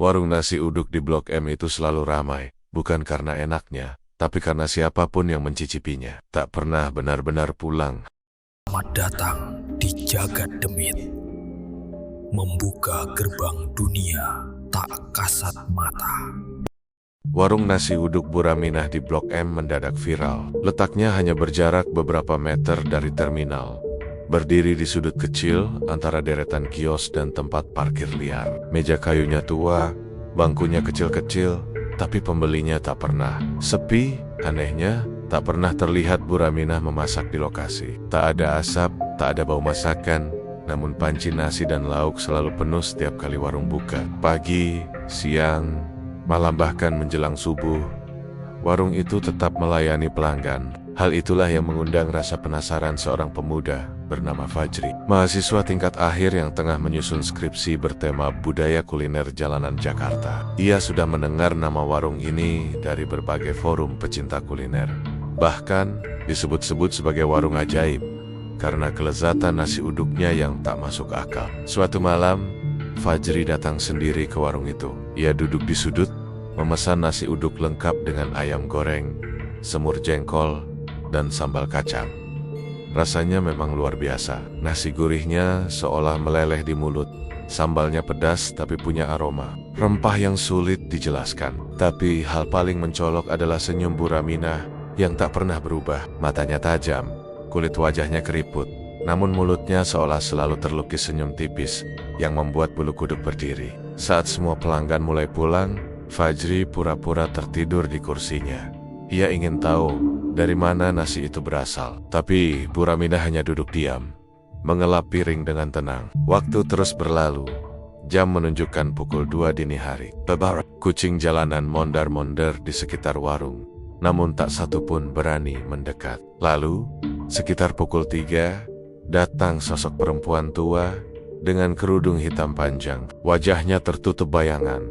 Warung nasi uduk di Blok M itu selalu ramai, bukan karena enaknya, tapi karena siapapun yang mencicipinya tak pernah benar-benar pulang. Selamat datang di Jagat Demit, membuka gerbang dunia tak kasat mata. Warung nasi uduk Bu Raminah di Blok M mendadak viral. Letaknya hanya berjarak beberapa meter dari terminal. Berdiri di sudut kecil antara deretan kios dan tempat parkir liar. Meja kayunya tua, bangkunya kecil-kecil, tapi pembelinya tak pernah. Sepi, anehnya, tak pernah terlihat Bu Raminah memasak di lokasi. Tak ada asap, tak ada bau masakan, namun panci nasi dan lauk selalu penuh setiap kali warung buka. Pagi, siang, malam bahkan menjelang subuh, warung itu tetap melayani pelanggan. Hal itulah yang mengundang rasa penasaran seorang pemuda bernama Fajri, mahasiswa tingkat akhir yang tengah menyusun skripsi bertema budaya kuliner jalanan Jakarta. Ia sudah mendengar nama warung ini dari berbagai forum pecinta kuliner. Bahkan disebut-sebut sebagai warung ajaib karena kelezatan nasi uduknya yang tak masuk akal. Suatu malam, Fajri datang sendiri ke warung itu. Ia duduk di sudut, memesan nasi uduk lengkap dengan ayam goreng, semur jengkol, dan sambal kacang. Rasanya memang luar biasa. Nasi gurihnya seolah meleleh di mulut. Sambalnya pedas tapi punya aroma. Rempah yang sulit dijelaskan. Tapi hal paling mencolok adalah senyum Bu Raminah yang tak pernah berubah. Matanya tajam, kulit wajahnya keriput. Namun mulutnya seolah selalu terlukis senyum tipis yang membuat bulu kuduk berdiri. Saat semua pelanggan mulai pulang, Fajri pura-pura tertidur di kursinya. Ia ingin tahu dari mana nasi itu berasal. Tapi Bu Raminah hanya duduk diam, mengelap piring dengan tenang. Waktu terus berlalu. Jam menunjukkan pukul 2 dini hari. Kucing jalanan mondar-mondir di sekitar warung, namun tak satu pun berani mendekat. Lalu, sekitar pukul 3, datang sosok perempuan tua dengan kerudung hitam panjang. Wajahnya tertutup bayangan,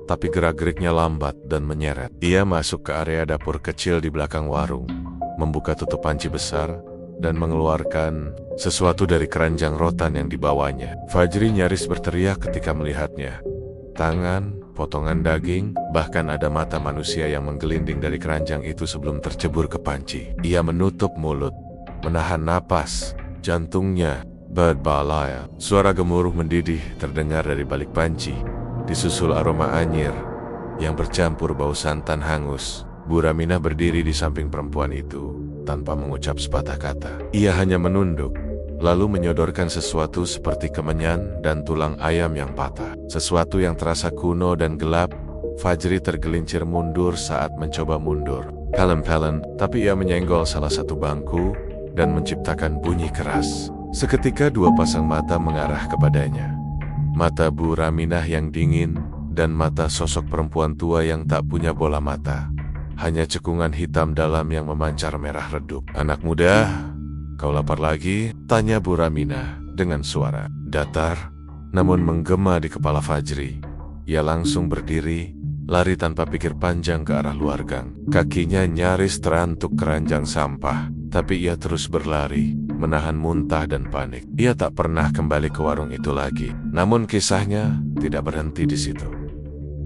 tapi gerak-geriknya lambat dan menyeret. Ia masuk ke area dapur kecil di belakang warung, membuka tutup panci besar, dan mengeluarkan sesuatu dari keranjang rotan yang dibawanya. Fajri nyaris berteriak ketika melihatnya. Tangan, potongan daging, bahkan ada mata manusia yang menggelinding dari keranjang itu sebelum tercebur ke panci. Ia menutup mulut, menahan napas, jantungnya berbalaya. Suara gemuruh mendidih terdengar dari balik panci, disusul aroma anyir yang bercampur bau santan hangus. Bu Raminah berdiri di samping perempuan itu tanpa mengucap sepatah kata. Ia hanya menunduk, lalu menyodorkan sesuatu seperti kemenyan dan tulang ayam yang patah. Sesuatu yang terasa kuno dan gelap. Fajri tergelincir mundur saat mencoba mundur. Kalem-kalem, tapi ia menyenggol salah satu bangku dan menciptakan bunyi keras. Seketika dua pasang mata mengarah kepadanya. Mata Bu Raminah yang dingin dan mata sosok perempuan tua yang tak punya bola mata. Hanya cekungan hitam dalam yang memancar merah redup. "Anak muda, kau lapar lagi?" tanya Bu Raminah dengan suara datar namun menggema di kepala Fajri. Ia langsung berdiri, lari tanpa pikir panjang ke arah luar gang. Kakinya nyaris terantuk keranjang sampah, tapi ia terus berlari, menahan muntah dan panik. Ia tak pernah kembali ke warung itu lagi. Namun kisahnya tidak berhenti di situ.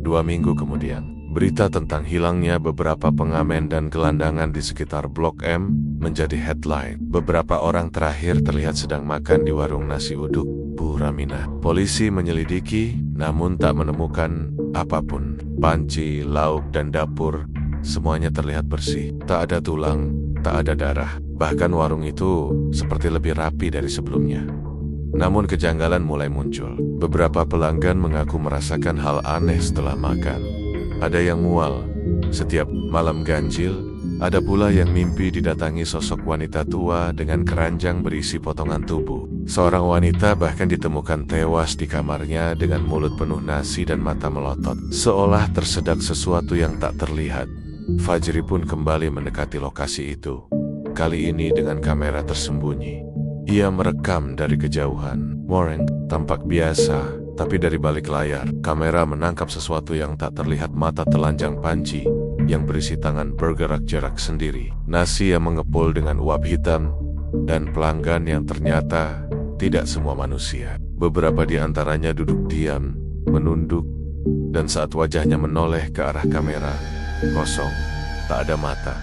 2 minggu kemudian, berita tentang hilangnya beberapa pengamen dan gelandangan di sekitar Blok M menjadi headline. Beberapa orang terakhir terlihat sedang makan di warung nasi uduk Bu Raminah. Polisi menyelidiki, namun tak menemukan apapun. Panci, lauk, dan dapur, semuanya terlihat bersih. Tak ada tulang, tak ada darah. Bahkan warung itu seperti lebih rapi dari sebelumnya. Namun kejanggalan mulai muncul. Beberapa pelanggan mengaku merasakan hal aneh setelah makan. Ada yang mual setiap malam ganjil. Ada pula yang mimpi didatangi sosok wanita tua dengan keranjang berisi potongan tubuh. Seorang wanita bahkan ditemukan tewas di kamarnya dengan mulut penuh nasi dan mata melotot, seolah tersedak sesuatu yang tak terlihat. Fajri pun kembali mendekati lokasi itu, kali ini dengan kamera tersembunyi. Ia merekam dari kejauhan. Moreng tampak biasa, tapi dari balik layar, kamera menangkap sesuatu yang tak terlihat mata telanjang panci yang berisi tangan bergerak jarak sendiri. Nasi yang mengepul dengan uap hitam, dan pelanggan yang ternyata tidak semua manusia. Beberapa di antaranya duduk diam, menunduk, Dan saat wajahnya menoleh ke arah kamera, kosong, tak ada mata,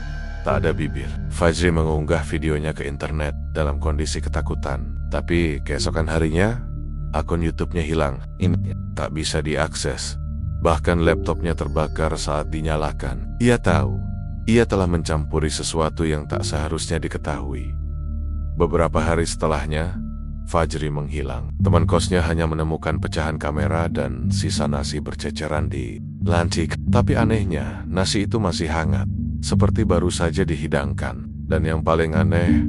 tak ada bibir. Fajri mengunggah videonya ke internet dalam kondisi ketakutan. Tapi keesokan harinya, akun YouTube-nya hilang, tak bisa diakses. Bahkan laptopnya terbakar saat dinyalakan. Ia tahu, ia telah mencampuri sesuatu yang tak seharusnya diketahui. Beberapa hari setelahnya, Fajri menghilang. Teman kosnya hanya menemukan pecahan kamera dan sisa nasi berceceran di lantai. Tapi anehnya, nasi itu masih hangat, seperti baru saja dihidangkan. Dan yang paling aneh,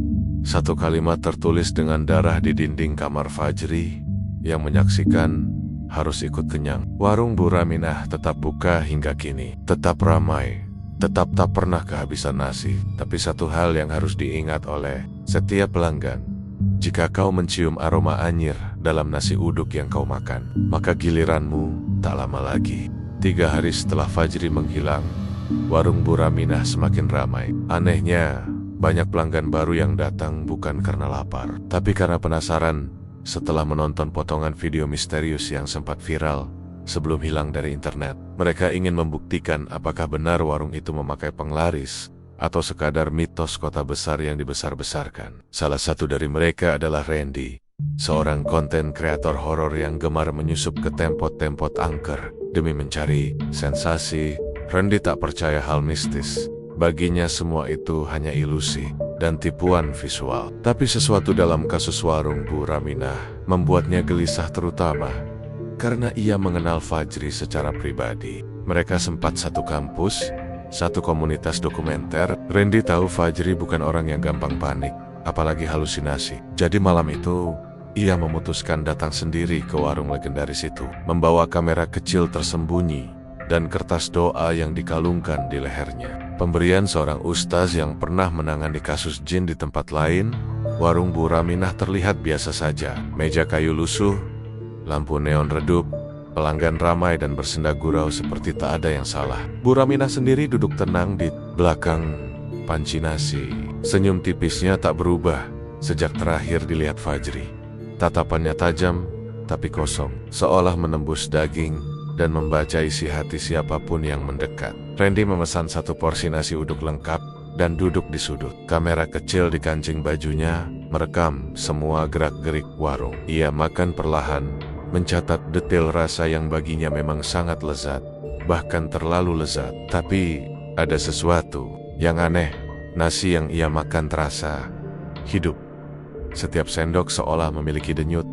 satu kalimat tertulis dengan darah di dinding kamar Fajri yang menyaksikan harus ikut kenyang. Warung Bu Raminah tetap buka hingga kini, tetap ramai, tetap tak pernah kehabisan nasi. Tapi satu hal yang harus diingat oleh setiap pelanggan, jika kau mencium aroma anyir dalam nasi uduk yang kau makan, maka giliranmu tak lama lagi. 3 hari setelah Fajri menghilang, warung Bu Raminah semakin ramai. Anehnya, banyak pelanggan baru yang datang bukan karena lapar, tapi karena penasaran setelah menonton potongan video misterius yang sempat viral sebelum hilang dari internet. Mereka ingin membuktikan apakah benar warung itu memakai penglaris atau sekadar mitos kota besar yang dibesar-besarkan. Salah satu dari mereka adalah Randy, seorang konten kreator horor yang gemar menyusup ke tempot-tempot angker demi mencari sensasi. Randy tak percaya hal mistis. Baginya semua itu hanya ilusi dan tipuan visual. Tapi sesuatu dalam kasus warung Bu Raminah membuatnya gelisah, terutama karena ia mengenal Fajri secara pribadi. Mereka sempat satu kampus, satu komunitas dokumenter. Randy tahu Fajri bukan orang yang gampang panik, apalagi halusinasi. Jadi malam itu, ia memutuskan datang sendiri ke warung legendaris itu, membawa kamera kecil tersembunyi dan kertas doa yang dikalungkan di lehernya. Pemberian seorang ustaz yang pernah menangani kasus jin di tempat lain, warung Bu Raminah terlihat biasa saja. Meja kayu lusuh, lampu neon redup, pelanggan ramai dan bersenda gurau seperti tak ada yang salah. Bu Raminah sendiri duduk tenang di belakang panci nasi. Senyum tipisnya tak berubah sejak terakhir dilihat Fajri. Tatapannya tajam tapi kosong, seolah menembus daging dan membaca isi hati siapapun yang mendekat. Randy memesan 1 porsi nasi uduk lengkap dan duduk di sudut. Kamera kecil di kancing bajunya merekam semua gerak-gerik warung. Ia makan perlahan, mencatat detail rasa yang baginya memang sangat lezat, bahkan terlalu lezat. Tapi ada sesuatu yang aneh. Nasi yang ia makan terasa hidup. Setiap sendok seolah memiliki denyut,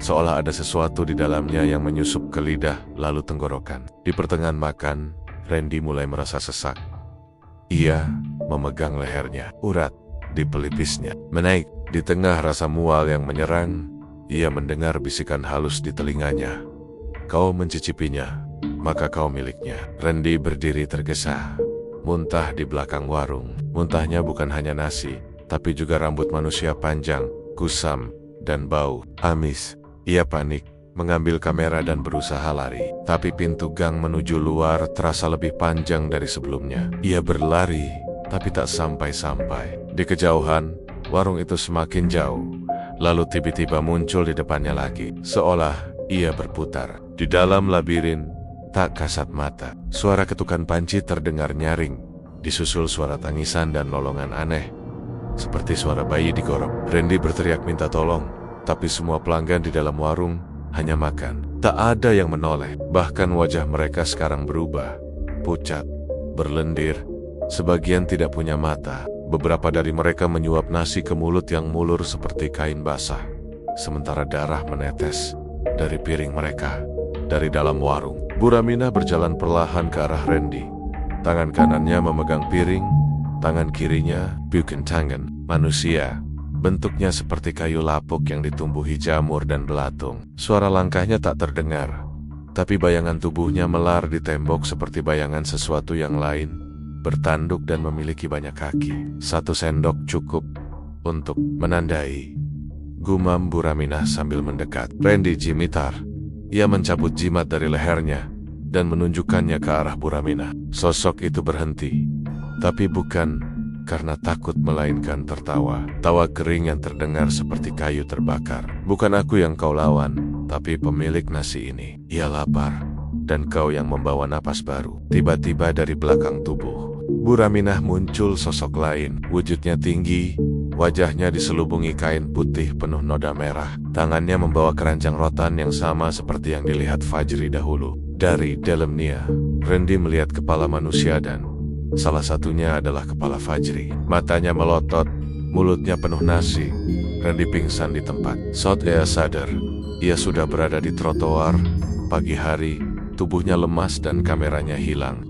seolah ada sesuatu di dalamnya yang menyusup ke lidah lalu tenggorokan. Di pertengahan makan, Randy mulai merasa sesak. Ia memegang lehernya, urat di pelipisnya menaik. Di tengah rasa mual yang menyerang, ia mendengar bisikan halus di telinganya. Kau mencicipinya, maka kau miliknya. Randy berdiri tergesa, muntah di belakang warung. Muntahnya bukan hanya nasi, tapi juga rambut manusia panjang, kusam, dan bau amis. Ia panik, mengambil kamera dan berusaha lari. Tapi pintu gang menuju luar terasa lebih panjang dari sebelumnya. Ia berlari, tapi tak sampai-sampai. Di kejauhan, warung itu semakin jauh, lalu tiba-tiba muncul di depannya lagi. Seolah ia berputar. Di dalam labirin, tak kasat mata, suara ketukan panci terdengar nyaring, disusul suara tangisan dan lolongan aneh, seperti suara bayi digorok. Randy berteriak minta tolong, tapi semua pelanggan di dalam warung hanya makan. Tak ada yang menoleh. Bahkan wajah mereka sekarang berubah, pucat, berlendir, sebagian tidak punya mata. Beberapa dari mereka menyuap nasi ke mulut yang mulur seperti kain basah, sementara darah menetes dari piring mereka. Dari dalam warung, Bu Raminah berjalan perlahan ke arah Randy. Tangan kanannya memegang piring, tangan kirinya bukan tangan manusia. Bentuknya seperti kayu lapuk yang ditumbuhi jamur dan belatung. Suara langkahnya tak terdengar, tapi bayangan tubuhnya melar di tembok seperti bayangan sesuatu yang lain, bertanduk dan memiliki banyak kaki. 1 sendok cukup untuk menandai, gumam Bu Raminah sambil mendekat. Randy jimitar. Ia mencabut jimat dari lehernya dan menunjukkannya ke arah Bu Raminah. Sosok itu berhenti, tapi bukan karena takut melainkan tertawa. Tawa kering yang terdengar seperti kayu terbakar. Bukan aku yang kau lawan, tapi pemilik nasi ini. Ia lapar, dan kau yang membawa napas baru. Tiba-tiba dari belakang tubuh Bu Raminah muncul sosok lain. Wujudnya tinggi, wajahnya diselubungi kain putih penuh noda merah. Tangannya membawa keranjang rotan yang sama seperti yang dilihat Fajri dahulu. Dari dalamnya, Rendi melihat kepala manusia dan salah satunya adalah kepala Fajri. Matanya melotot, mulutnya penuh nasi. Rendi pingsan di tempat. Saat ia sadar, ia sudah berada di trotoar. Pagi hari, tubuhnya lemas dan kameranya hilang.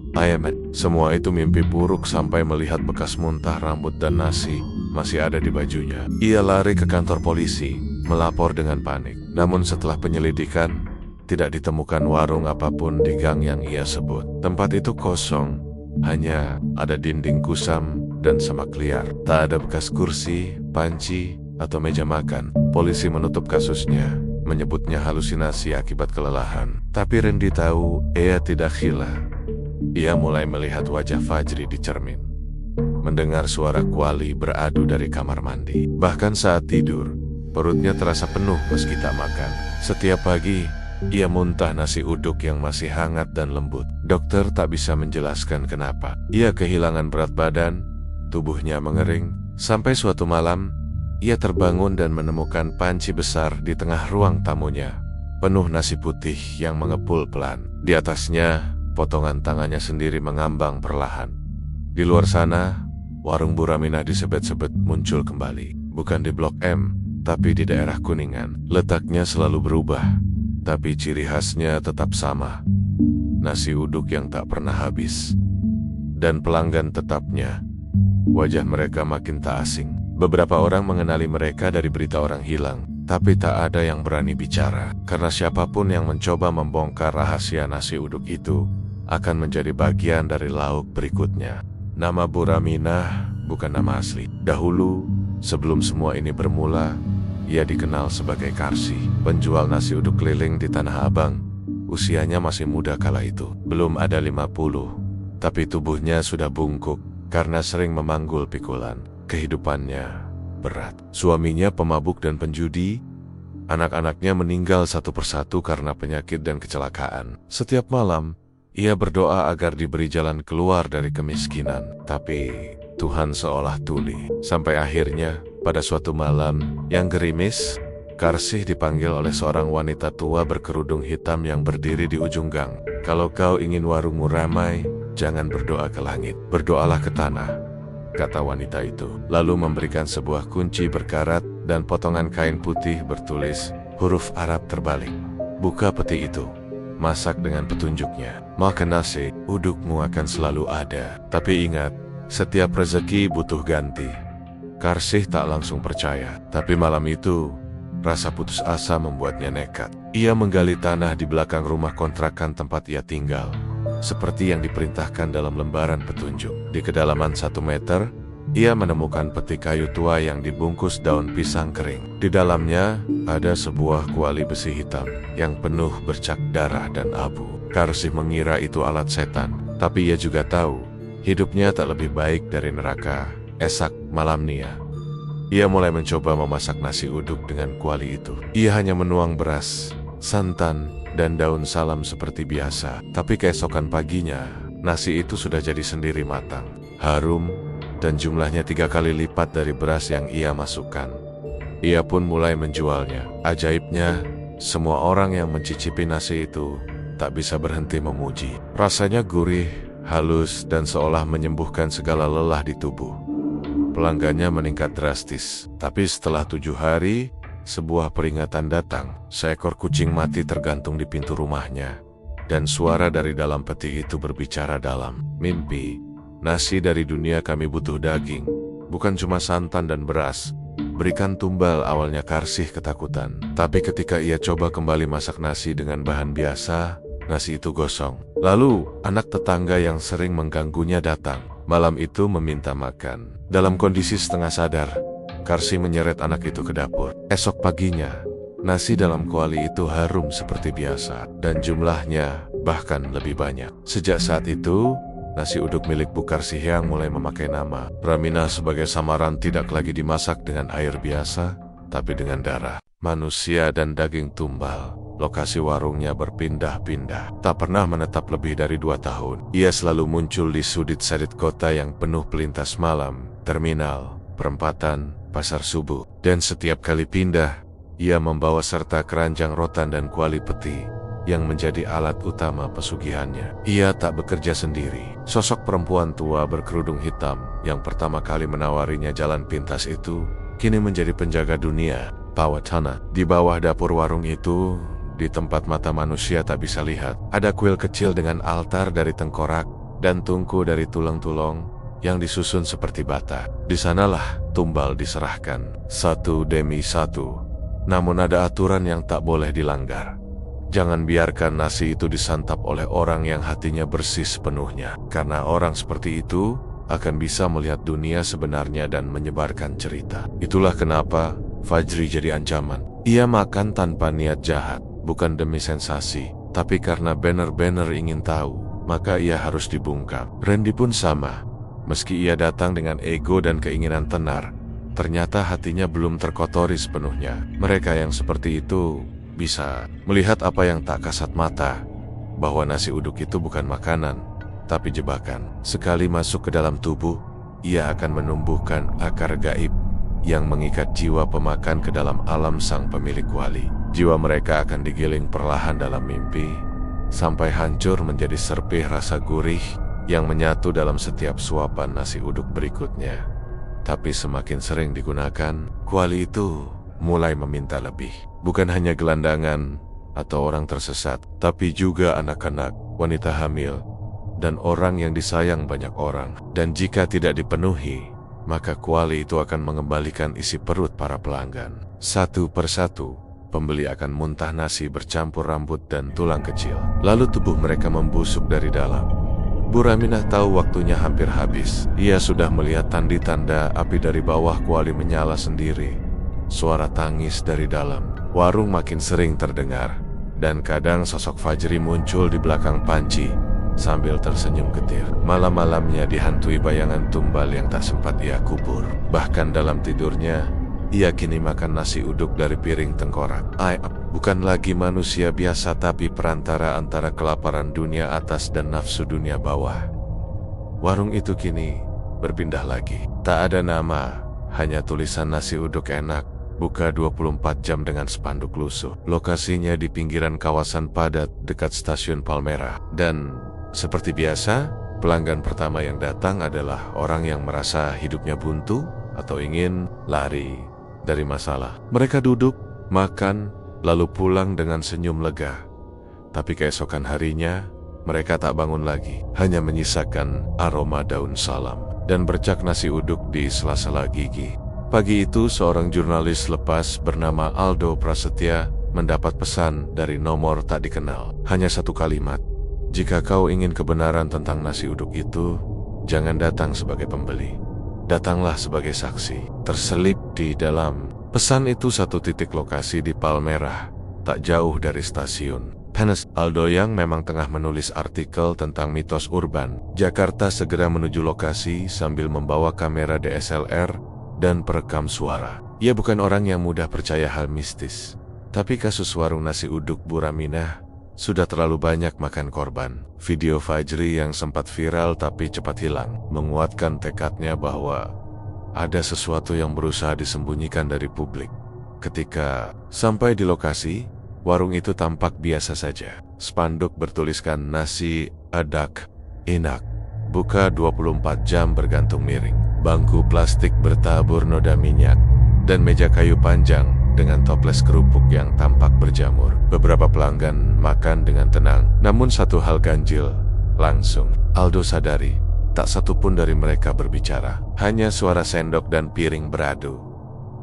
Semua itu mimpi buruk sampai melihat bekas muntah rambut dan nasi masih ada di bajunya. Ia lari ke kantor polisi, melapor dengan panik. Namun setelah penyelidikan, tidak ditemukan warung apapun di gang yang ia sebut. Tempat itu kosong, hanya ada dinding kusam dan semak liar. Tak ada bekas kursi, panci, atau meja makan. Polisi menutup kasusnya, menyebutnya halusinasi akibat kelelahan. Tapi Rendi tahu ia tidak gila. Ia mulai melihat wajah Fajri di cermin, mendengar suara kuali beradu dari kamar mandi. Bahkan saat tidur, perutnya terasa penuh meski tak makan. Setiap pagi, ia muntah nasi uduk yang masih hangat dan lembut. Dokter tak bisa menjelaskan kenapa. Ia kehilangan berat badan, tubuhnya mengering. Sampai suatu malam, ia terbangun dan menemukan panci besar di tengah ruang tamunya, penuh nasi putih yang mengepul pelan. Di atasnya, potongan tangannya sendiri mengambang perlahan. Di luar sana, warung Bu Raminah disebet-sebet muncul kembali. Bukan di Blok M, tapi di daerah Kuningan. Letaknya selalu berubah, tapi ciri khasnya tetap sama. Nasi uduk yang tak pernah habis. Dan pelanggan tetapnya. Wajah mereka makin tak asing. Beberapa orang mengenali mereka dari berita orang hilang, tapi tak ada yang berani bicara. Karena siapapun yang mencoba membongkar rahasia nasi uduk itu akan menjadi bagian dari lauk berikutnya. Nama Bu Raminah bukan nama asli. Dahulu, sebelum semua ini bermula, ia dikenal sebagai Karsi, penjual nasi uduk keliling di Tanah Abang. Usianya masih muda kala itu, belum ada 50, tapi tubuhnya sudah bungkuk karena sering memanggul pikulan. Kehidupannya berat. Suaminya pemabuk dan penjudi. Anak-anaknya meninggal satu persatu karena penyakit dan kecelakaan. Setiap malam, ia berdoa agar diberi jalan keluar dari kemiskinan. Tapi Tuhan seolah tuli. Sampai akhirnya, pada suatu malam yang gerimis, Karsih dipanggil oleh seorang wanita tua berkerudung hitam yang berdiri di ujung gang. Kalau kau ingin warungmu ramai, jangan berdoa ke langit, berdoalah ke tanah, kata wanita itu. Lalu memberikan sebuah kunci berkarat dan potongan kain putih bertulis huruf Arab terbalik. Buka peti itu, masak dengan petunjuknya. Makan nasi udukmu akan selalu ada. Tapi ingat, setiap rezeki butuh ganti. Karsih tak langsung percaya. Tapi malam itu, rasa putus asa membuatnya nekat. Ia menggali tanah di belakang rumah kontrakan tempat ia tinggal, seperti yang diperintahkan dalam lembaran petunjuk. Di kedalaman 1 meter, ia menemukan peti kayu tua yang dibungkus daun pisang kering. Di dalamnya ada sebuah kuali besi hitam yang penuh bercak darah dan abu. Karsih mengira itu alat setan, tapi ia juga tahu hidupnya tak lebih baik dari neraka. Esak malamnya, ia mulai mencoba memasak nasi uduk dengan kuali itu. Ia hanya menuang beras, santan, dan daun salam seperti biasa. Tapi keesokan paginya, nasi itu sudah jadi sendiri matang, harum, dan jumlahnya 3 kali lipat dari beras yang ia masukkan. Ia pun mulai menjualnya. Ajaibnya, semua orang yang mencicipi nasi itu tak bisa berhenti memuji. Rasanya gurih, halus, dan seolah menyembuhkan segala lelah di tubuh. Pelanggannya meningkat drastis. Tapi setelah 7 hari, sebuah peringatan datang. Seekor kucing mati tergantung di pintu rumahnya. Dan suara dari dalam peti itu berbicara dalam mimpi. Nasi dari dunia kami butuh daging, bukan cuma santan dan beras. Berikan tumbal. Awalnya Karsih ketakutan. Tapi ketika ia coba kembali masak nasi dengan bahan biasa, nasi itu gosong. Lalu, anak tetangga yang sering mengganggunya datang. Malam itu meminta makan. Dalam kondisi setengah sadar, Karsih menyeret anak itu ke dapur. Esok paginya, nasi dalam kuali itu harum seperti biasa, dan jumlahnya bahkan lebih banyak. Sejak saat itu, nasi uduk milik Bu Karsih yang mulai memakai nama Raminah sebagai samaran tidak lagi dimasak dengan air biasa, tapi dengan darah manusia dan daging tumbal. Lokasi warungnya berpindah-pindah, tak pernah menetap lebih dari 2 tahun. Ia selalu muncul di sudut-sudut kota yang penuh pelintas malam, terminal, perempatan, pasar subuh. Dan setiap kali pindah, ia membawa serta keranjang rotan dan kuali peti yang menjadi alat utama pesugihannya. Ia tak bekerja sendiri. Sosok perempuan tua berkerudung hitam yang pertama kali menawarinya jalan pintas itu kini menjadi penjaga dunia bawah tanah. Di bawah dapur warung itu, di tempat mata manusia tak bisa lihat, ada kuil kecil dengan altar dari tengkorak dan tungku dari tulang-tulang yang disusun seperti bata. Di sanalah tumbal diserahkan, satu demi satu. Namun ada aturan yang tak boleh dilanggar. Jangan biarkan nasi itu disantap oleh orang yang hatinya bersih sepenuhnya, karena orang seperti itu akan bisa melihat dunia sebenarnya dan menyebarkan cerita. Itulah kenapa Fajri jadi ancaman. Ia makan tanpa niat jahat, bukan demi sensasi, tapi karena benar-benar ingin tahu, maka ia harus dibungkam. Randy pun sama. Meski ia datang dengan ego dan keinginan tenar, ternyata hatinya belum terkotori sepenuhnya. Mereka yang seperti itu bisa melihat apa yang tak kasat mata, bahwa nasi uduk itu bukan makanan, tapi jebakan. Sekali masuk ke dalam tubuh, ia akan menumbuhkan akar gaib yang mengikat jiwa pemakan ke dalam alam sang pemilik wali. Jiwa mereka akan digiling perlahan dalam mimpi, sampai hancur menjadi serpih rasa gurih yang menyatu dalam setiap suapan nasi uduk berikutnya. Tapi semakin sering digunakan, kuali itu mulai meminta lebih. Bukan hanya gelandangan atau orang tersesat, tapi juga anak-anak, wanita hamil, dan orang yang disayang banyak orang. Dan jika tidak dipenuhi, maka kuali itu akan mengembalikan isi perut para pelanggan. Satu persatu, pembeli akan muntah nasi bercampur rambut dan tulang kecil. Lalu tubuh mereka membusuk dari dalam. Bu Raminah tahu waktunya hampir habis. Ia sudah melihat tanda-tanda api dari bawah kuali menyala sendiri. Suara tangis dari dalam warung makin sering terdengar, dan kadang sosok Fajri muncul di belakang panci sambil tersenyum getir. Malam-malamnya dihantui bayangan tumbal yang tak sempat ia kubur. Bahkan dalam tidurnya, ia kini makan nasi uduk dari piring tengkorak. Bukan lagi manusia biasa, tapi perantara antara kelaparan dunia atas dan nafsu dunia bawah. Warung itu kini berpindah lagi. Tak ada nama, hanya tulisan nasi uduk enak, buka 24 jam dengan spanduk lusuh. Lokasinya di pinggiran kawasan padat dekat stasiun Palmerah. Dan seperti biasa, pelanggan pertama yang datang adalah orang yang merasa hidupnya buntu atau ingin lari dari masalah. Mereka duduk, makan, lalu pulang dengan senyum lega. Tapi keesokan harinya, mereka tak bangun lagi, hanya menyisakan aroma daun salam dan bercak nasi uduk di sela-sela gigi. Pagi itu, seorang jurnalis lepas bernama Aldo Prasetya mendapat pesan dari nomor tak dikenal. Hanya satu kalimat, "Jika kau ingin kebenaran tentang nasi uduk itu, jangan datang sebagai pembeli. Datanglah sebagai saksi." Terselip di dalam pesan itu satu titik lokasi di Palmerah, tak jauh dari stasiun. Aldo yang memang tengah menulis artikel tentang mitos urban Jakarta segera menuju lokasi sambil membawa kamera DSLR dan perekam suara. Ia bukan orang yang mudah percaya hal mistis, tapi kasus warung nasi uduk Bu Raminah sudah terlalu banyak makan korban. Video Fajri yang sempat viral tapi cepat hilang menguatkan tekadnya bahwa ada sesuatu yang berusaha disembunyikan dari publik. Ketika sampai di lokasi, warung itu tampak biasa saja. Spanduk bertuliskan nasi adak enak, buka 24 jam bergantung miring. Bangku plastik bertabur noda minyak, dan meja kayu panjang dengan toples kerupuk yang tampak berjamur. Beberapa pelanggan makan dengan tenang, namun satu hal ganjil langsung Aldo sadari. Tak satu pun dari mereka berbicara, hanya suara sendok dan piring beradu.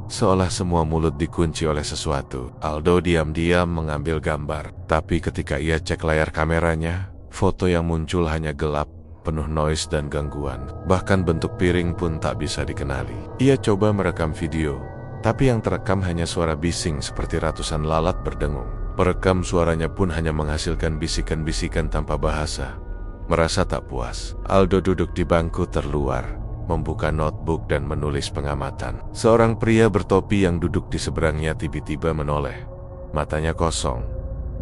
Seolah semua mulut dikunci oleh sesuatu. Aldo diam-diam mengambil gambar, tapi ketika ia cek layar kameranya, foto yang muncul hanya gelap, penuh noise dan gangguan. Bahkan bentuk piring pun tak bisa dikenali. Ia coba merekam video, tapi yang terekam hanya suara bising seperti ratusan lalat berdengung. Perekam suaranya pun hanya menghasilkan bisikan-bisikan tanpa bahasa. Merasa tak puas, Aldo duduk di bangku terluar, membuka notebook dan menulis pengamatan. Seorang pria bertopi yang duduk di seberangnya tiba-tiba menoleh. Matanya kosong,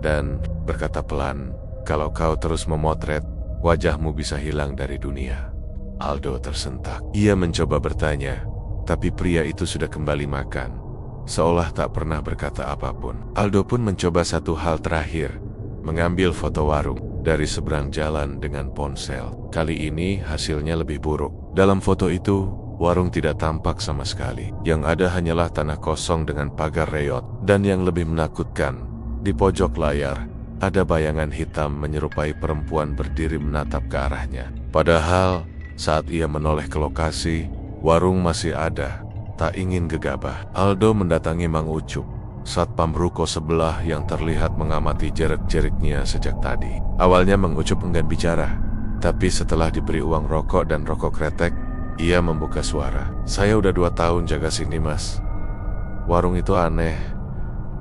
dan berkata pelan, "Kalau kau terus memotret, wajahmu bisa hilang dari dunia." Aldo tersentak. Ia mencoba bertanya, tapi pria itu sudah kembali makan, seolah tak pernah berkata apapun. Aldo pun mencoba satu hal terakhir, mengambil foto warung dari seberang jalan dengan ponsel. Kali ini hasilnya lebih buruk. Dalam foto itu, warung tidak tampak sama sekali. Yang ada hanyalah tanah kosong dengan pagar reot. Dan yang lebih menakutkan, di pojok layar, ada bayangan hitam menyerupai perempuan berdiri menatap ke arahnya. Padahal, saat ia menoleh ke lokasi, warung masih ada. Tak ingin gegabah, Aldo mendatangi Mang Ucup, satpam ruko sebelah yang terlihat mengamati jerit-jeritnya sejak tadi. Awalnya Mang Ucup enggan bicara, tapi setelah diberi uang rokok dan rokok kretek, ia membuka suara. "Saya udah 2 tahun jaga sini, Mas. Warung itu aneh.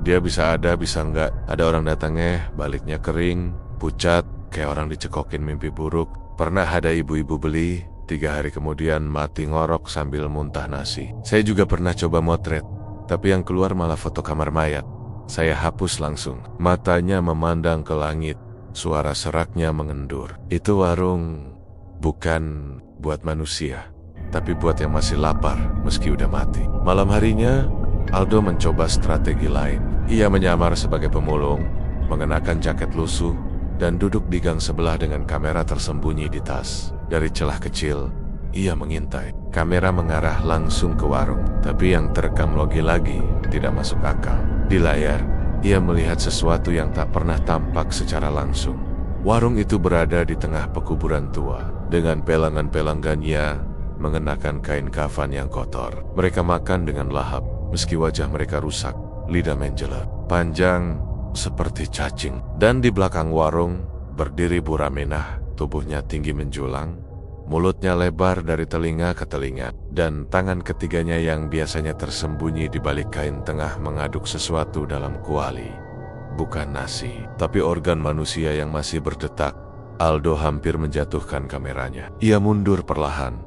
Dia bisa ada, bisa enggak. Ada orang datangnya, baliknya kering, pucat, kayak orang dicekokin mimpi buruk. Pernah ada ibu-ibu beli, 3 hari kemudian mati ngorok sambil muntah nasi. Saya juga pernah coba motret, tapi yang keluar malah foto kamar mayat. Saya hapus langsung." Matanya memandang ke langit, suara seraknya mengendur. "Itu warung bukan buat manusia, tapi buat yang masih lapar meski udah mati." Malam harinya, Aldo mencoba strategi lain. Ia menyamar sebagai pemulung, mengenakan jaket lusuh, dan duduk di gang sebelah dengan kamera tersembunyi di tas. Dari celah kecil, ia mengintai. Kamera mengarah langsung ke warung, tapi yang terekam lagi-lagi tidak masuk akal. Di layar, ia melihat sesuatu yang tak pernah tampak secara langsung. Warung itu berada di tengah pekuburan tua, dengan pelanggan-pelanggannya mengenakan kain kafan yang kotor. Mereka makan dengan lahap, meski wajah mereka rusak, lidah menjelat, panjang seperti cacing. Dan di belakang warung, berdiri Buramenah, tubuhnya tinggi menjulang, mulutnya lebar dari telinga ke telinga, dan tangan ketiganya yang biasanya tersembunyi di balik kain tengah mengaduk sesuatu dalam kuali. Bukan nasi, tapi organ manusia yang masih berdetak. Aldo hampir menjatuhkan kameranya. Ia mundur perlahan,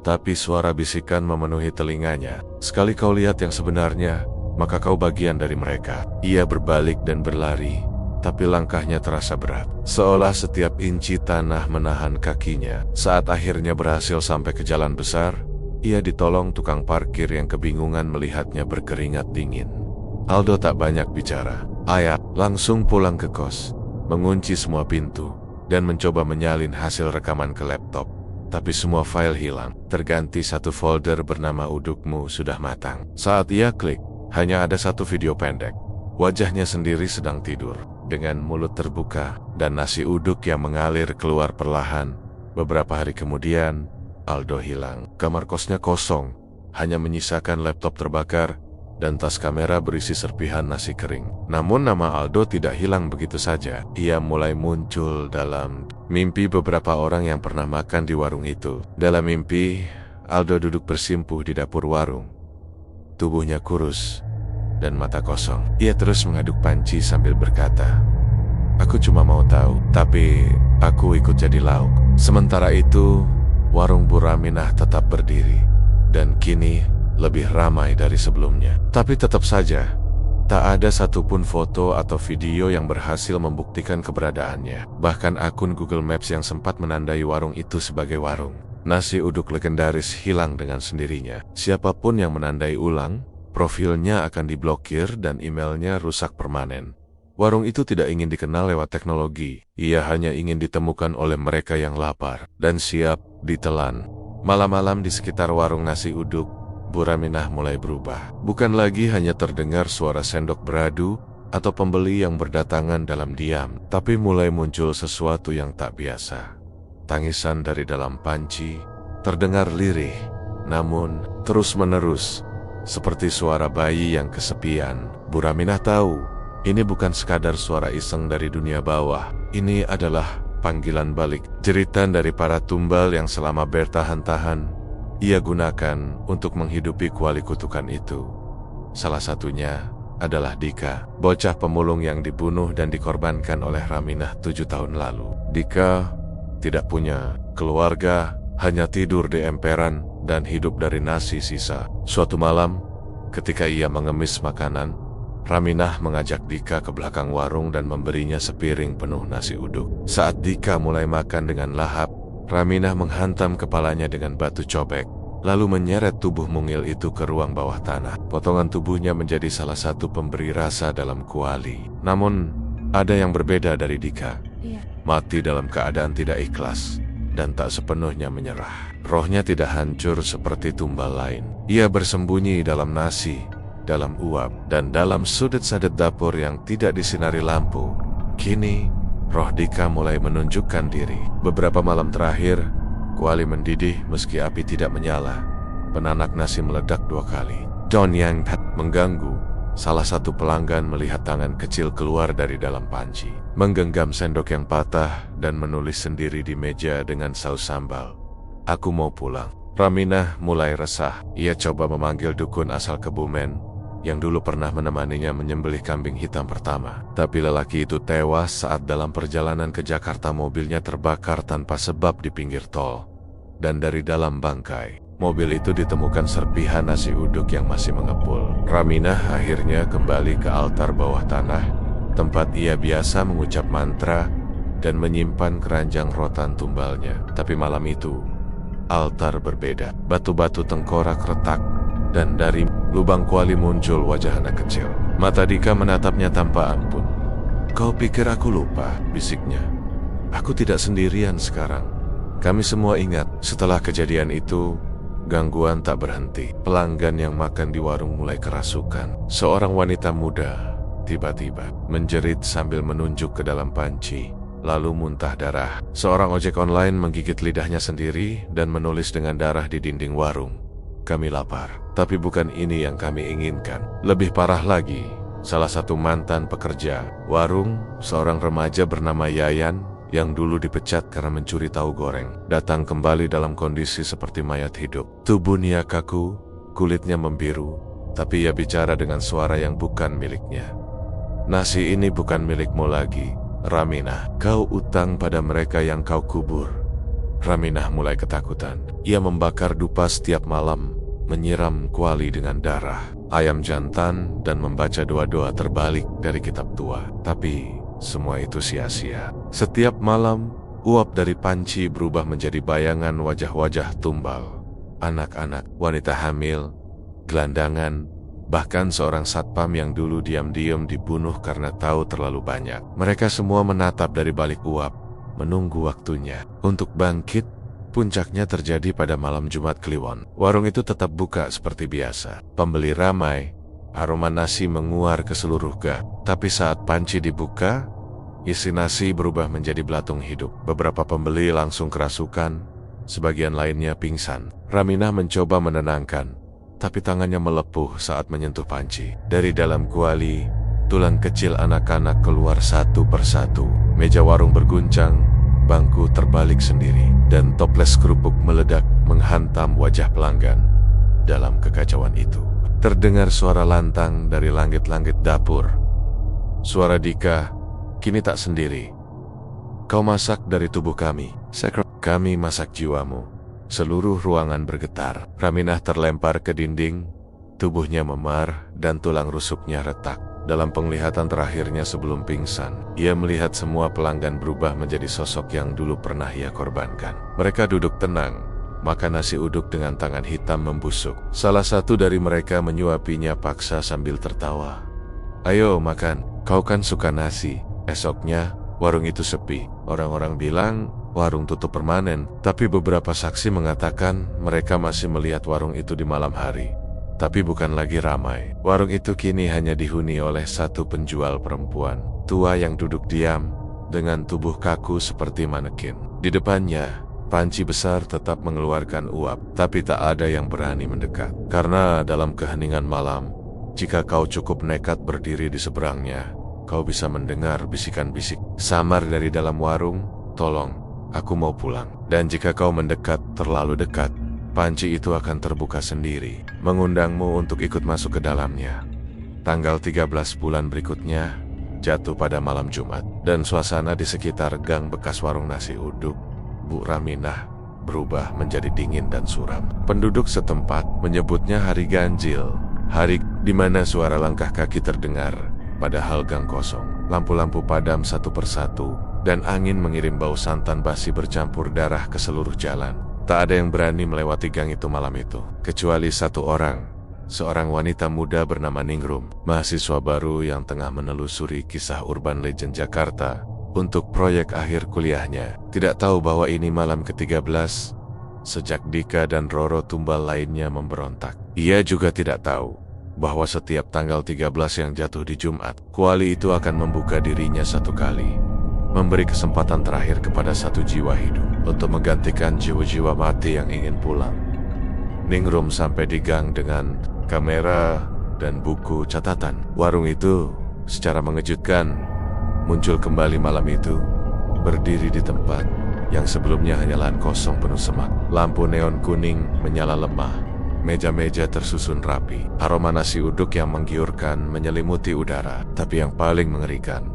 tapi suara bisikan memenuhi telinganya. "Sekali kau lihat yang sebenarnya, maka kau bagian dari mereka." Ia berbalik dan berlari, tapi langkahnya terasa berat, seolah setiap inci tanah menahan kakinya. Saat akhirnya berhasil sampai ke jalan besar, ia ditolong tukang parkir yang kebingungan melihatnya berkeringat dingin. Aldo tak banyak bicara. Ia langsung pulang ke kos, mengunci semua pintu, dan mencoba menyalin hasil rekaman ke laptop. Tapi semua file hilang, terganti satu folder bernama "Udukmu Sudah Matang". Saat ia klik, hanya ada satu video pendek. Wajahnya sendiri sedang tidur, dengan mulut terbuka, dan nasi uduk yang mengalir keluar perlahan. Beberapa hari kemudian, Aldo hilang. Kamar kosnya kosong, hanya menyisakan laptop terbakar, dan tas kamera berisi serpihan nasi kering. Namun nama Aldo tidak hilang begitu saja. Ia mulai muncul dalam mimpi beberapa orang yang pernah makan di warung itu. Dalam mimpi, Aldo duduk bersimpuh di dapur warung. Tubuhnya kurus dan mata kosong. Ia terus mengaduk panci sambil berkata, "Aku cuma mau tahu, tapi aku ikut jadi lauk." Sementara itu, warung Buraminah tetap berdiri, dan kini lebih ramai dari sebelumnya. Tapi tetap saja, tak ada satupun foto atau video yang berhasil membuktikan keberadaannya. Bahkan akun Google Maps yang sempat menandai warung itu sebagai warung nasi uduk legendaris hilang dengan sendirinya. Siapapun yang menandai ulang, profilnya akan diblokir dan emailnya rusak permanen. Warung itu tidak ingin dikenal lewat teknologi. Ia hanya ingin ditemukan oleh mereka yang lapar dan siap ditelan. Malam-malam di sekitar warung nasi uduk, Buraminah mulai berubah. Bukan lagi hanya terdengar suara sendok beradu atau pembeli yang berdatangan dalam diam, tapi mulai muncul sesuatu yang tak biasa. Tangisan dari dalam panci terdengar lirih, namun terus-menerus, seperti suara bayi yang kesepian. Buraminah tahu, ini bukan sekadar suara iseng dari dunia bawah. Ini adalah panggilan balik, jeritan dari para tumbal yang selama bertahan-tahan ia gunakan untuk menghidupi kuali kutukan itu. Salah satunya adalah Dika, bocah pemulung yang dibunuh dan dikorbankan oleh Raminah 7 tahun lalu. Dika tidak punya keluarga, hanya tidur di emperan dan hidup dari nasi sisa. Suatu malam, ketika ia mengemis makanan, Raminah mengajak Dika ke belakang warung dan memberinya sepiring penuh nasi uduk. Saat Dika mulai makan dengan lahap, Raminah menghantam kepalanya dengan batu cobek, lalu menyeret tubuh mungil itu ke ruang bawah tanah. Potongan tubuhnya menjadi salah satu pemberi rasa dalam kuali. Namun, ada yang berbeda dari Dika. Mati dalam keadaan tidak ikhlas dan tak sepenuhnya menyerah. Rohnya tidak hancur seperti tumbal lain. Ia bersembunyi dalam nasi, dalam uap, dan dalam sudut-sudut dapur yang tidak disinari lampu. Kini, roh Dika mulai menunjukkan diri. Beberapa malam terakhir, kuali mendidih meski api tidak menyala. Penanak nasi meledak 2 kali. Don Yang mengganggu. Salah satu pelanggan melihat tangan kecil keluar dari dalam panci, menggenggam sendok yang patah dan menulis sendiri di meja dengan saus sambal. Aku mau pulang. Raminah mulai resah. Ia coba memanggil dukun asal Kebumen yang dulu pernah menemaninya menyembelih kambing hitam pertama. Tapi lelaki itu tewas saat dalam perjalanan ke Jakarta mobilnya terbakar tanpa sebab di pinggir tol. Dan dari dalam bangkai mobil itu ditemukan serpihan nasi uduk yang masih mengepul. Raminah akhirnya kembali ke altar bawah tanah, tempat ia biasa mengucap mantra dan menyimpan keranjang rotan tumbalnya. Tapi malam itu, altar berbeda. Batu-batu tengkorak retak, dan dari lubang kuali muncul wajah anak kecil. Mata Dika menatapnya tanpa ampun. Kau pikir aku lupa, bisiknya. Aku tidak sendirian sekarang. Kami semua ingat. Setelah kejadian itu, gangguan tak berhenti. Pelanggan yang makan di warung mulai kerasukan. Seorang wanita muda tiba-tiba menjerit sambil menunjuk ke dalam panci, lalu muntah darah. Seorang ojek online menggigit lidahnya sendiri dan menulis dengan darah di dinding warung. Kami lapar, tapi bukan ini yang kami inginkan. Lebih parah lagi, salah satu mantan pekerja warung, seorang remaja bernama Yayan, yang dulu dipecat karena mencuri tahu goreng, datang kembali dalam kondisi seperti mayat hidup. Tubuhnya kaku, kulitnya membiru, tapi ia bicara dengan suara yang bukan miliknya. Nasi ini bukan milikmu lagi, Raminah. Kau utang pada mereka yang kau kubur. Raminah mulai ketakutan. Ia membakar dupa setiap malam, menyiram kuali dengan darah, ayam jantan, dan membaca doa-doa terbalik dari kitab tua. Tapi semua itu sia-sia. Setiap malam, uap dari panci berubah menjadi bayangan wajah-wajah tumbal. Anak-anak, wanita hamil, gelandangan, bahkan seorang satpam yang dulu diam-diam dibunuh karena tahu terlalu banyak. Mereka semua menatap dari balik uap, menunggu waktunya untuk bangkit. Puncaknya terjadi pada malam Jumat Kliwon. Warung itu tetap buka seperti biasa. Pembeli ramai, aroma nasi menguar ke seluruh gang. Tapi saat panci dibuka, isi nasi berubah menjadi belatung hidup. Beberapa pembeli langsung kerasukan, sebagian lainnya pingsan. Raminah mencoba menenangkan, tapi tangannya melepuh saat menyentuh panci. Dari dalam kuali, tulang kecil anak-anak keluar satu persatu. Meja warung berguncang, bangku terbalik sendiri, dan toples kerupuk meledak menghantam wajah pelanggan. Dalam kekacauan itu, terdengar suara lantang dari langit-langit dapur. Suara Dika, kini tak sendiri. Kau masak dari tubuh kami, kami masak jiwamu. Seluruh ruangan bergetar. Raminah terlempar ke dinding, tubuhnya memar dan tulang rusuknya retak. Dalam penglihatan terakhirnya sebelum pingsan, ia melihat semua pelanggan berubah menjadi sosok yang dulu pernah ia korbankan. Mereka duduk tenang, makan nasi uduk dengan tangan hitam membusuk. Salah satu dari mereka menyuapinya paksa sambil tertawa. Ayo makan, kau kan suka nasi. Esoknya, warung itu sepi. Orang-orang bilang warung tutup permanen, tapi beberapa saksi mengatakan mereka masih melihat warung itu di malam hari. Tapi bukan lagi ramai. Warung itu kini hanya dihuni oleh satu penjual perempuan tua yang duduk diam dengan tubuh kaku seperti manekin. Di depannya, panci besar tetap mengeluarkan uap, tapi tak ada yang berani mendekat. Karena dalam keheningan malam, jika kau cukup nekat berdiri di seberangnya, kau bisa mendengar bisikan-bisik samar dari dalam warung, "Tolong, aku mau pulang." Dan jika kau mendekat terlalu dekat, panci itu akan terbuka sendiri, mengundangmu untuk ikut masuk ke dalamnya. Tanggal 13 bulan berikutnya jatuh pada malam Jumat, dan suasana di sekitar gang bekas warung nasi uduk Bu Raminah berubah menjadi dingin dan suram. Penduduk setempat menyebutnya hari ganjil, hari di mana suara langkah kaki terdengar, padahal gang kosong. Lampu-lampu padam satu persatu, dan angin mengirim bau santan basi bercampur darah ke seluruh jalan. Tak ada yang berani melewati gang itu malam itu, kecuali satu orang, seorang wanita muda bernama Ningrum, mahasiswa baru yang tengah menelusuri kisah urban legend Jakarta untuk proyek akhir kuliahnya. Tidak tahu bahwa ini malam ke-13 sejak Dika dan Roro tumbal lainnya memberontak. Ia juga tidak tahu bahwa setiap tanggal 13 yang jatuh di Jumat, kuali itu akan membuka dirinya satu kali, memberi kesempatan terakhir kepada satu jiwa hidup untuk menggantikan jiwa-jiwa mati yang ingin pulang. Ningrum sampai di gang dengan kamera dan buku catatan. Warung itu secara mengejutkan muncul kembali malam itu, berdiri di tempat yang sebelumnya hanya lahan kosong penuh semak. Lampu neon kuning menyala lemah. Meja-meja tersusun rapi, aroma nasi uduk yang menggiurkan menyelimuti udara. Tapi yang paling mengerikan,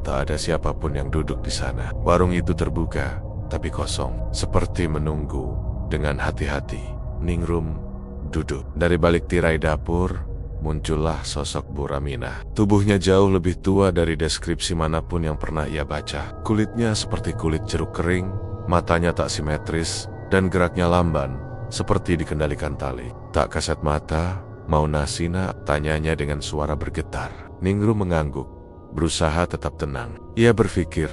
tak ada siapapun yang duduk di sana. Warung itu terbuka, tapi kosong, seperti menunggu dengan hati-hati. Ningrum duduk. Dari balik tirai dapur, muncullah sosok Bu Raminah. Tubuhnya jauh lebih tua dari deskripsi manapun yang pernah ia baca. Kulitnya seperti kulit jeruk kering, matanya tak simetris, dan geraknya lamban, seperti dikendalikan tali. Tak kasat mata, "Mau nasi nak?" tanyanya dengan suara bergetar. Ningrum mengangguk, berusaha tetap tenang. Ia berpikir,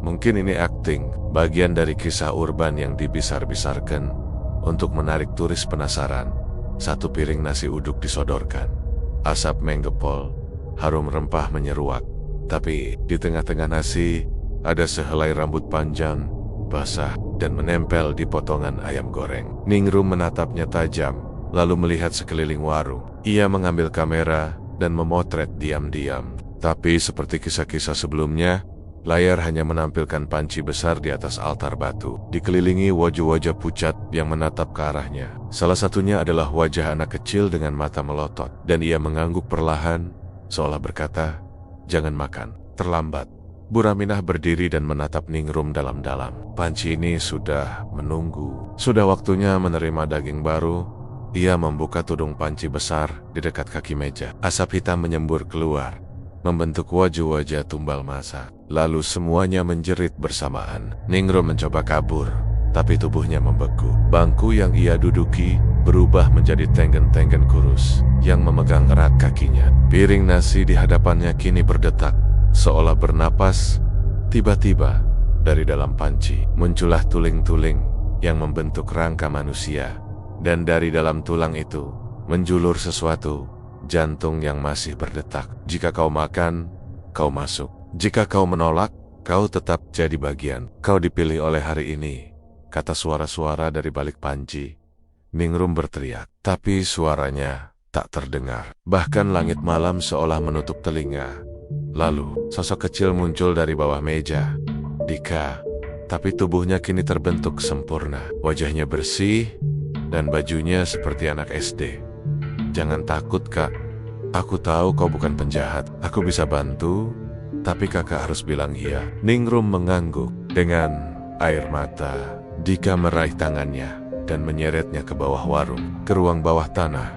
mungkin ini akting, bagian dari kisah urban yang dibesar-besarkan untuk menarik turis penasaran. Satu piring nasi uduk disodorkan. Asap menggepol, harum rempah menyeruak. Tapi di tengah-tengah nasi ada sehelai rambut panjang, basah, dan menempel di potongan ayam goreng. Ningrum menatapnya tajam, lalu melihat sekeliling warung. Ia mengambil kamera dan memotret diam-diam. Tapi seperti kisah-kisah sebelumnya, layar hanya menampilkan panci besar di atas altar batu, dikelilingi wajah-wajah pucat yang menatap ke arahnya. Salah satunya adalah wajah anak kecil dengan mata melotot, dan ia mengangguk perlahan, seolah berkata, "Jangan makan, terlambat." Bu Raminah berdiri dan menatap Ningrum dalam-dalam. Panci ini sudah menunggu. Sudah waktunya menerima daging baru. Ia membuka tudung panci besar di dekat kaki meja. Asap hitam menyembur keluar, membentuk wajah-wajah tumbal masak. Lalu semuanya menjerit bersamaan. Ningrum mencoba kabur, tapi tubuhnya membeku. Bangku yang ia duduki berubah menjadi tenggen-tenggen kurus yang memegang erat kakinya. Piring nasi di hadapannya kini berdetak, seolah bernapas. Tiba-tiba, dari dalam panci, muncullah tuling-tuling yang membentuk rangka manusia. Dan dari dalam tulang itu, menjulur sesuatu, jantung yang masih berdetak. Jika kau makan, kau masuk. Jika kau menolak, kau tetap jadi bagian. Kau dipilih oleh hari ini, kata suara-suara dari balik panci. Ningrum berteriak, tapi suaranya tak terdengar. Bahkan langit malam seolah menutup telinga. Lalu, sosok kecil muncul dari bawah meja. Dika, tapi tubuhnya kini terbentuk sempurna. Wajahnya bersih, dan bajunya seperti anak SD. "Jangan takut, Kak. Aku tahu kau bukan penjahat. Aku bisa bantu, tapi kakak harus bilang iya." Ningrum mengangguk dengan air mata. Dika meraih tangannya dan menyeretnya ke bawah warung, ke ruang bawah tanah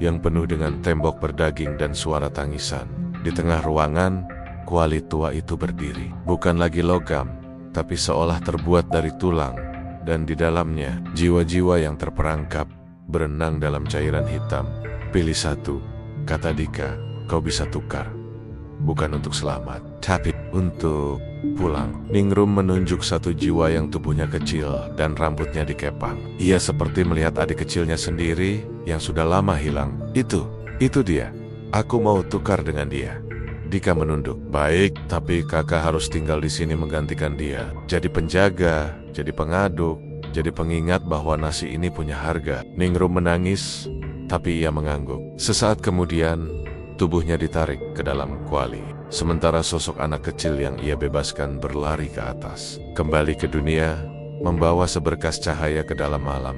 yang penuh dengan tembok berdaging dan suara tangisan. Di tengah ruangan, kuali tua itu berdiri. Bukan lagi logam, tapi seolah terbuat dari tulang, dan di dalamnya jiwa-jiwa yang terperangkap berenang dalam cairan hitam. "Pilih satu," kata Dika. "Kau bisa tukar. Bukan untuk selamat, tapi untuk pulang." Ningrum menunjuk satu jiwa yang tubuhnya kecil dan rambutnya dikepang. Ia seperti melihat adik kecilnya sendiri yang sudah lama hilang. Itu dia. Aku mau tukar dengan dia." Dika menunduk. "Baik, tapi kakak harus tinggal di sini menggantikan dia. Jadi penjaga, jadi pengaduk, jadi pengingat bahwa nasi ini punya harga." Ningrum menangis, tapi ia mengangguk. Sesaat kemudian, tubuhnya ditarik ke dalam kuali. Sementara sosok anak kecil yang ia bebaskan berlari ke atas, kembali ke dunia, membawa seberkas cahaya ke dalam malam.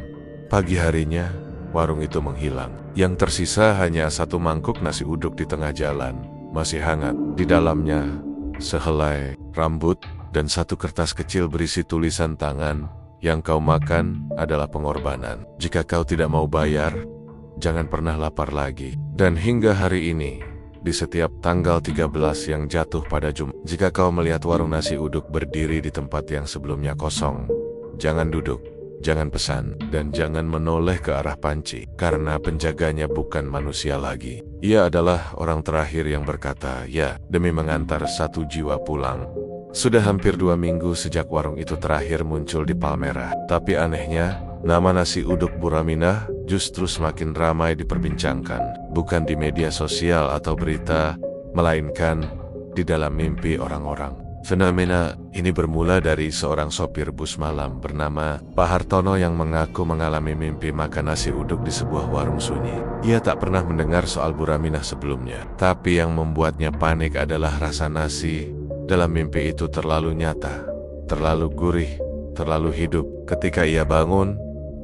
Pagi harinya, warung itu menghilang. Yang tersisa hanya satu mangkuk nasi uduk di tengah jalan, masih hangat. Di dalamnya, sehelai rambut dan satu kertas kecil berisi tulisan tangan, "Yang kau makan adalah pengorbanan. Jika kau tidak mau bayar, jangan pernah lapar lagi." Dan hingga hari ini, di setiap tanggal 13 yang jatuh pada Jumat, jika kau melihat warung nasi uduk berdiri di tempat yang sebelumnya kosong, jangan duduk, jangan pesan, dan jangan menoleh ke arah panci, karena penjaganya bukan manusia lagi. Ia adalah orang terakhir yang berkata ya demi mengantar satu jiwa pulang. Sudah hampir 2 minggu sejak warung itu terakhir muncul di Palmerah. Tapi anehnya, nama nasi uduk Buraminah justru semakin ramai diperbincangkan. Bukan di media sosial atau berita, melainkan di dalam mimpi orang-orang. Fenomena ini bermula dari seorang sopir bus malam bernama Pak Hartono yang mengaku mengalami mimpi makan nasi uduk di sebuah warung sunyi. Ia tak pernah mendengar soal Buraminah sebelumnya. Tapi yang membuatnya panik adalah rasa nasi dalam mimpi itu terlalu nyata, terlalu gurih, terlalu hidup. Ketika ia bangun,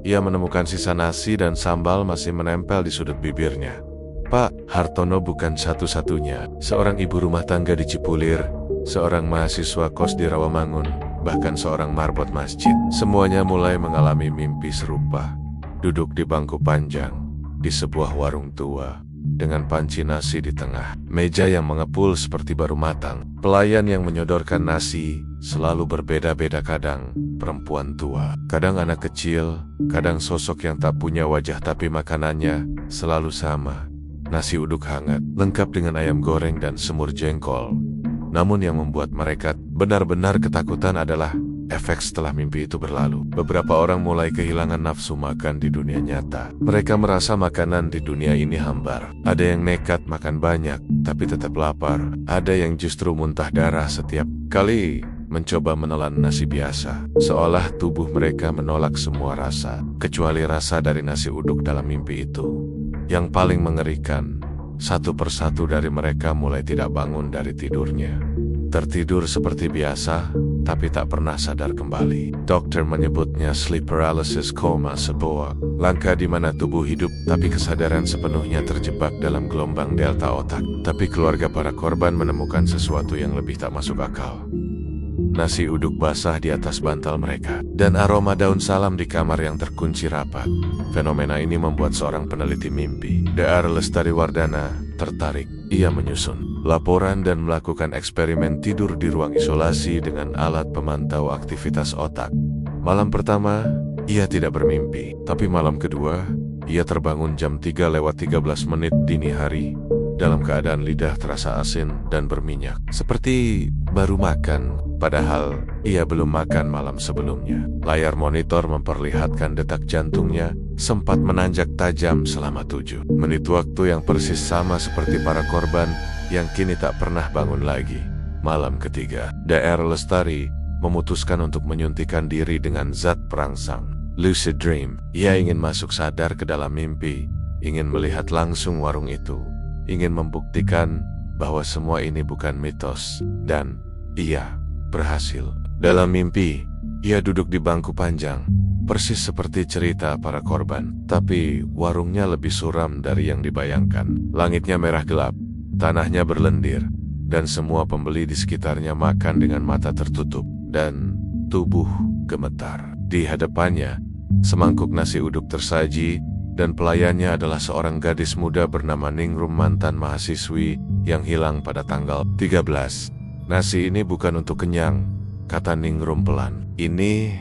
ia menemukan sisa nasi dan sambal masih menempel di sudut bibirnya. Pak Hartono bukan satu-satunya. Seorang ibu rumah tangga di Cipulir, seorang mahasiswa kos di Rawamangun, bahkan seorang marbot masjid. Semuanya mulai mengalami mimpi serupa. Duduk di bangku panjang, di sebuah warung tua, dengan panci nasi di tengah, meja yang mengepul seperti baru matang, pelayan yang menyodorkan nasi selalu berbeda-beda, kadang perempuan tua, kadang anak kecil, kadang sosok yang tak punya wajah tapi makanannya selalu sama, nasi uduk hangat, lengkap dengan ayam goreng dan semur jengkol. Namun yang membuat mereka benar-benar ketakutan adalah efek setelah mimpi itu berlalu. Beberapa orang mulai kehilangan nafsu makan di dunia nyata. Mereka merasa makanan di dunia ini hambar. Ada yang nekat makan banyak, tapi tetap lapar. Ada yang justru muntah darah setiap kali mencoba menelan nasi biasa. Seolah tubuh mereka menolak semua rasa, kecuali rasa dari nasi uduk dalam mimpi itu. Yang paling mengerikan, satu persatu dari mereka mulai tidak bangun dari tidurnya. Tertidur seperti biasa, tapi tak pernah sadar kembali. Dokter menyebutnya sleep paralysis coma, sebuah langkah di mana tubuh hidup tapi kesadaran sepenuhnya terjebak dalam gelombang delta otak. Tapi keluarga para korban menemukan sesuatu yang lebih tak masuk akal. Nasi uduk basah di atas bantal mereka, dan aroma daun salam di kamar yang terkunci rapat. Fenomena ini membuat seorang peneliti mimpi, Dr. Lestari Wardana, tertarik. Ia menyusun laporan dan melakukan eksperimen tidur di ruang isolasi dengan alat pemantau aktivitas otak. Malam pertama, ia tidak bermimpi, tapi malam kedua, ia terbangun jam 3:13 dini hari, dalam keadaan lidah terasa asin dan berminyak, seperti baru makan, padahal ia belum makan malam sebelumnya. Layar monitor memperlihatkan detak jantungnya sempat menanjak tajam selama 7 menit, waktu yang persis sama seperti para korban yang kini tak pernah bangun lagi. Malam ketiga, Dr. Lestari memutuskan untuk menyuntikkan diri dengan zat perangsang, lucid dream. Ia ingin masuk sadar ke dalam mimpi, ingin melihat langsung warung itu, ingin membuktikan bahwa semua ini bukan mitos, dan ia berhasil. Dalam mimpi, ia duduk di bangku panjang, persis seperti cerita para korban, tapi warungnya lebih suram dari yang dibayangkan. Langitnya merah gelap, tanahnya berlendir, dan semua pembeli di sekitarnya makan dengan mata tertutup, dan tubuh gemetar. Di hadapannya, semangkuk nasi uduk tersaji, dan pelayannya adalah seorang gadis muda bernama Ningrum, mantan mahasiswi yang hilang pada tanggal 13. Nasi ini bukan untuk kenyang, kata Ningrum pelan. Ini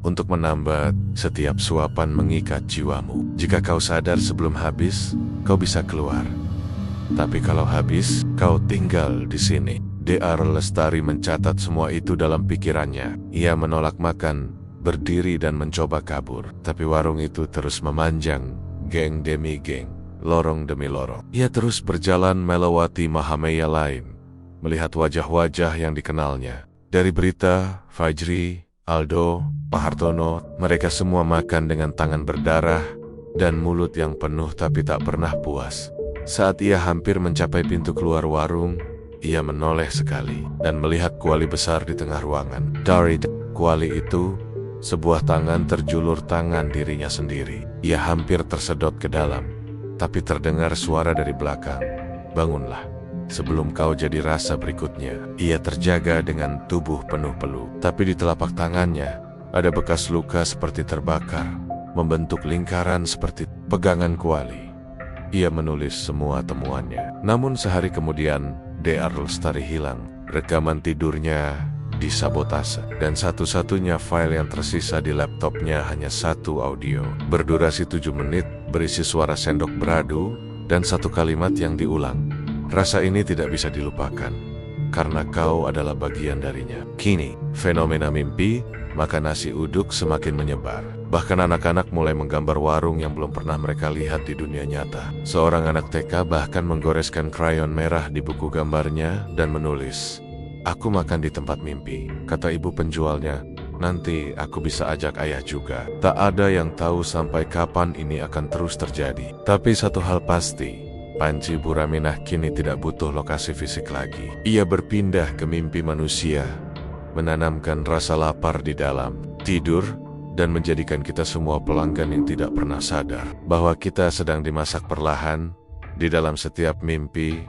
untuk menambah setiap suapan mengikat jiwamu. Jika kau sadar sebelum habis, kau bisa keluar. Tapi kalau habis, kau tinggal di sini. Dr. Lestari mencatat semua itu dalam pikirannya. Ia menolak makan, berdiri dan mencoba kabur. Tapi warung itu terus memanjang, geng demi geng, lorong demi lorong. Ia terus berjalan melewati Mahamaya lain, melihat wajah-wajah yang dikenalnya. Dari berita, Fajri, Aldo, Pak Hartono, mereka semua makan dengan tangan berdarah dan mulut yang penuh tapi tak pernah puas. Saat ia hampir mencapai pintu keluar warung, ia menoleh sekali dan melihat kuali besar di tengah ruangan. Dari kuali itu, sebuah tangan terjulur tangan dirinya sendiri. Ia hampir tersedot ke dalam, tapi terdengar suara dari belakang. Bangunlah, sebelum kau jadi rasa berikutnya. Ia terjaga dengan tubuh penuh peluh, tapi di telapak tangannya ada bekas luka seperti terbakar, membentuk lingkaran seperti pegangan kuali. Ia menulis semua temuannya. Namun sehari kemudian, DR Lestari hilang. Rekaman tidurnya disabotase, dan satu-satunya file yang tersisa di laptopnya hanya satu audio. Berdurasi 7 menit, berisi suara sendok beradu, dan satu kalimat yang diulang. Rasa ini tidak bisa dilupakan, karena kau adalah bagian darinya. Kini, fenomena mimpi makan nasi uduk semakin menyebar. Bahkan anak-anak mulai menggambar warung yang belum pernah mereka lihat di dunia nyata. Seorang anak TK bahkan menggoreskan krayon merah di buku gambarnya dan menulis, "Aku makan di tempat mimpi," kata ibu penjualnya. "Nanti aku bisa ajak ayah juga." Tak ada yang tahu sampai kapan ini akan terus terjadi. Tapi satu hal pasti, Panji Buraminah kini tidak butuh lokasi fisik lagi. Ia berpindah ke mimpi manusia, menanamkan rasa lapar di dalam, tidur, dan menjadikan kita semua pelanggan yang tidak pernah sadar bahwa kita sedang dimasak perlahan di dalam setiap mimpi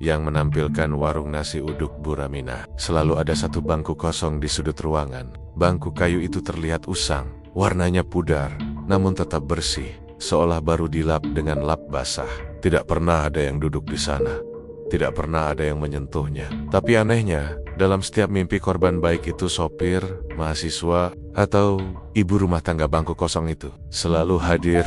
yang menampilkan warung nasi uduk Buraminah. Selalu ada satu bangku kosong di sudut ruangan. Bangku kayu itu terlihat usang, warnanya pudar, namun tetap bersih, seolah baru dilap dengan lap basah. Tidak pernah ada yang duduk di sana. Tidak pernah ada yang menyentuhnya. Tapi anehnya, dalam setiap mimpi korban, baik itu sopir, mahasiswa, atau ibu rumah tangga, bangku kosong itu selalu hadir,